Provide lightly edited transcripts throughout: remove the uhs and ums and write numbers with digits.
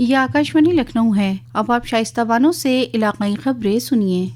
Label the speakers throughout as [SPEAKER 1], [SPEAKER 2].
[SPEAKER 1] یہ آکاشوانی لکھنؤ ہے۔ اب آپ شائستہ بانو سے علاقائی خبریں سنیے۔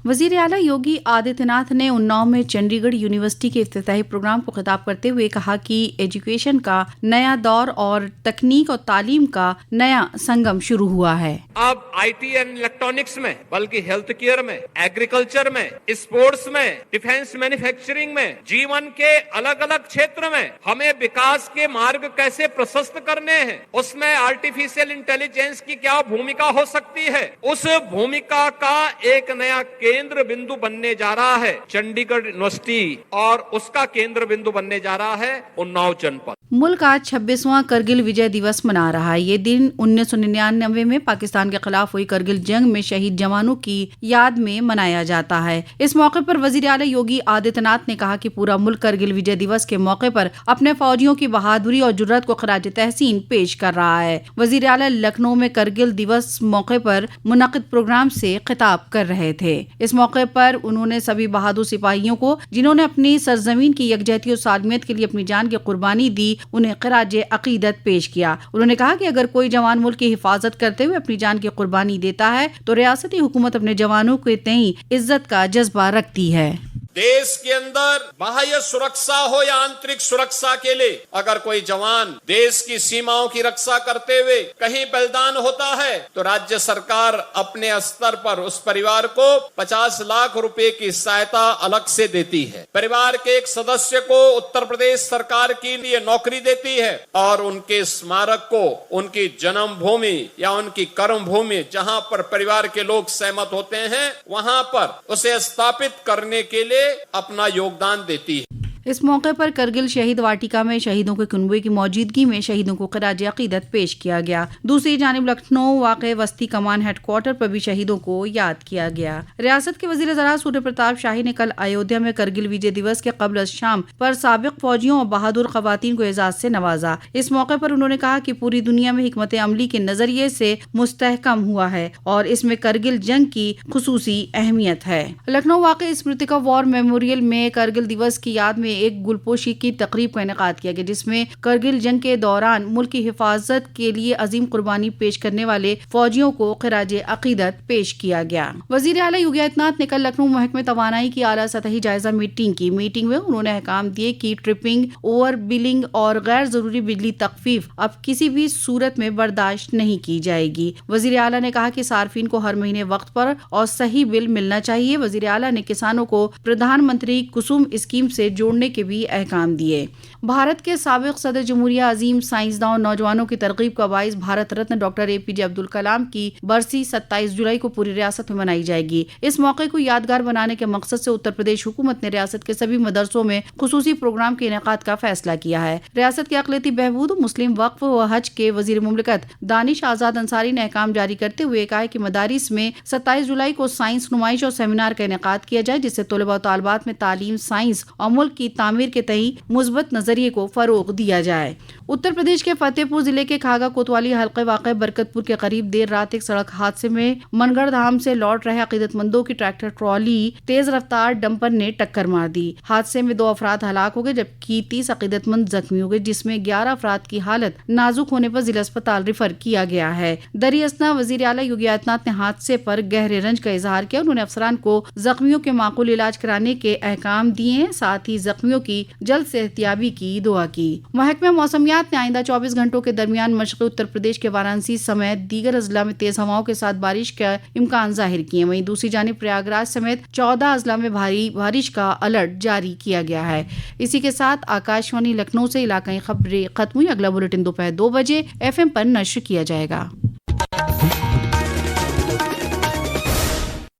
[SPEAKER 1] وزیر اعلیٰ یوگی آدتیہ ناتھ نے اناؤ میں چنڈی گڑھ یونیورسٹی کے افتتاحی پروگرام کو خطاب کرتے ہوئے کہا کہ ایجوکیشن کا نیا دور اور تکنیک اور تعلیم کا نیا سنگم شروع ہوا ہے۔
[SPEAKER 2] اب آئی ٹی اینڈ الیکٹرانکس میں، بلکہ ہیلتھ کیئر میں، ایگریکلچر میں، اسپورٹس میں، ڈیفینس مینوفیکچرنگ میں، جیون کے الگ الگ چھیتر میں ہمیں وکاس کے مارگ کیسے پرشست کرنے ہیں، اس میں آرٹیفیشل انٹیلیجنس کی کیا بھومکا ہو سکتی ہے، اس بھومکا کا ایک نیا کیندر بندو بننے جا رہا ہے چنڈی گڑھ یونیورسٹی، اور اس کا کیندر بندو بننے جا رہا ہے اناؤ جنپد۔
[SPEAKER 1] ملک آج 26واں کرگل وجے دیوس منا رہا ہے۔ یہ دن 1999 میں پاکستان کے خلاف ہوئی کرگل جنگ میں شہید جوانوں کی یاد میں منایا جاتا ہے۔ اس موقع پر وزیر اعلیٰ یوگی آدتیہ ناتھ نے کہا کہ پورا ملک کرگل وجے دیوس کے موقع پر اپنے فوجیوں کی بہادری اور جرأت کو خراج تحسین پیش کر رہا ہے۔ وزیر اعلیٰ لکھنؤ میں کرگل دیوس موقع پر منعقد پروگرام سے خطاب کر رہے تھے۔ اس موقع پر انہوں نے سبھی بہادر سپاہیوں کو جنہوں نے اپنی سرزمین کی یکجہتی اور سالمیت کے لیے اپنی جان کی قربانی دی، انہیں خراج عقیدت پیش کیا۔ انہوں نے کہا کہ اگر کوئی جوان ملک کی حفاظت کرتے ہوئے اپنی جان کی قربانی دیتا ہے تو ریاستی حکومت اپنے جوانوں کے تئیں عزت کا جذبہ رکھتی ہے۔
[SPEAKER 2] دیش کے اندر باہیہ سرکشا ہو یا آنترک سرکشا کے لیے اگر کوئی جوان دیش کی سیماؤں کی رکشا کرتے ہوئے کہیں بلیدان ہوتا ہے تو راجیہ سرکار اپنے استر پر اس پریوار کو 50 لاکھ روپے کی سہایتا الگ سے دیتی ہے۔ پریوار کے ایک سدسیہ کو اتر پردیش سرکار کے لیے نوکری دیتی ہے اور ان کے اسمارک کو ان کی جنم بھومی یا ان کی کرم بھومی جہاں پر پریوار کے لوگ سہمت ہوتے ہیں وہاں پر اسے استھاپت کرنے کے لیے اپنا یوگدان دیتی ہے۔
[SPEAKER 1] اس موقع پر کرگل شہید واٹیکا میں شہیدوں کے کنبے کی موجودگی میں شہیدوں کو خراج عقیدت پیش کیا گیا۔ دوسری جانب لکھنؤ واقع وسطی کمان ہیڈ کوارٹر پر بھی شہیدوں کو یاد کیا گیا۔ ریاست کے وزیر زراعت سوریہ پرتاپ شاہی نے کل ایودھیا میں کرگل وجے دیوس کے قبل از شام پر سابق فوجیوں اور بہادر خواتین کو اعزاز سے نوازا۔ اس موقع پر انہوں نے کہا کہ پوری دنیا میں حکمت عملی کے نظریے سے مستحکم ہوا ہے اور اس میں کرگل جنگ کی خصوصی اہمیت ہے۔ لکھنؤ واقع اسمرتکا وار میموریل میں کرگل دیوس کی یاد میں ایک گلپوشی کی تقریب کا انعقاد کیا گیا جس میں کرگل جنگ کے دوران ملک کی حفاظت کے لیے عظیم قربانی پیش کرنے والے فوجیوں کو خراج عقیدت پیش کیا گیا۔ وزیر اعلیٰ یوگی آدتیہ ناتھ نے کل لکھنؤ محکمہ توانائی کی اعلیٰ سطحی جائزہ میٹنگ کی۔ میٹنگ میں انہوں نے احکام دیے کہ ٹرپنگ، اوور بلنگ اور غیر ضروری بجلی تخفیف اب کسی بھی صورت میں برداشت نہیں کی جائے گی۔ وزیر اعلیٰ نے کہا کہ صارفین کو ہر مہینے وقت پر اور صحیح بل ملنا چاہیے۔ وزیر اعلیٰ نے کسانوں کو پردھان منتری کسم اسکیم سے جوڑنے کے بھی احکام دیے۔ بھارت کے سابق صدر جمہوریہ عظیم سائنسداں اور نوجوانوں کی ترغیب کا باعث بھارت رتن ڈاکٹر APJ عبد الکلام کی برسی 27 جولائی کو پوری ریاست میں منائی جائے گی۔ اس موقع کو یادگار بنانے کے مقصد سے اتر پردیش حکومت نے ریاست کے سبھی مدرسوں میں خصوصی پروگرام کے انعقاد کا فیصلہ کیا ہے۔ ریاست کے اقلیتی بہبود، مسلم وقف و حج کے وزیر مملکت دانش آزاد انصاری نے احکام جاری کرتے ہوئے کہا کہ مدارس میں 27 جولائی کو سائنس نمائش اور سیمینار کا انعقاد کیا جائے جس سے طلباء و طالبات میں تعلیم، سائنس اور ملک کی تعمیر کے تئیں مثبت نظریے کو فروغ دیا جائے۔ اتر پردیش کے فتح پور ضلع کے کھاگا کوتوالی حلقے واقع برکت پور کے قریب دیر رات ایک سڑک حادثے میں منگڑ دھام سے لوٹ رہے عقیدت مندوں کی ٹریکٹر ٹرالی تیز رفتار ڈمپر نے ٹکر مار دی۔ حادثے میں 2 افراد ہلاک ہو گئے جبکہ 30 عقیدت مند زخمی ہو گئے جس میں 11 افراد کی حالت نازک ہونے پر ضلع اسپتال ریفر کیا گیا ہے۔ دریں اثنا وزیر اعلیٰ یوگی آدتیہ ناتھ نے حادثے پر گہرے رنج کا اظہار کیا۔ انہوں نے افسران کو زخمیوں کے معقول علاج کرانے کے احکام دیے ہیں، ساتھ ہی زخمیوں کی جلد صحتیابی کی دعا کی۔ محکمہ موسمیات نے آئندہ 24 گھنٹوں کے درمیان مشرقی اتر پردیش کے وارانسی سمیت دیگر اضلاع میں تیز ہواؤں کے ساتھ بارش کا امکان ظاہر کیے۔ وہیں دوسری جانب پریاگ راج سمیت 14 اضلاع میں بھاری بارش کا الرٹ جاری کیا گیا ہے۔ اسی کے ساتھ آکاشوانی لکھنؤ سے علاقائی خبریں ختم ہوئی۔ اگلا بلیٹن دوپہر 2 بجے FM پر نشر کیا جائے گا۔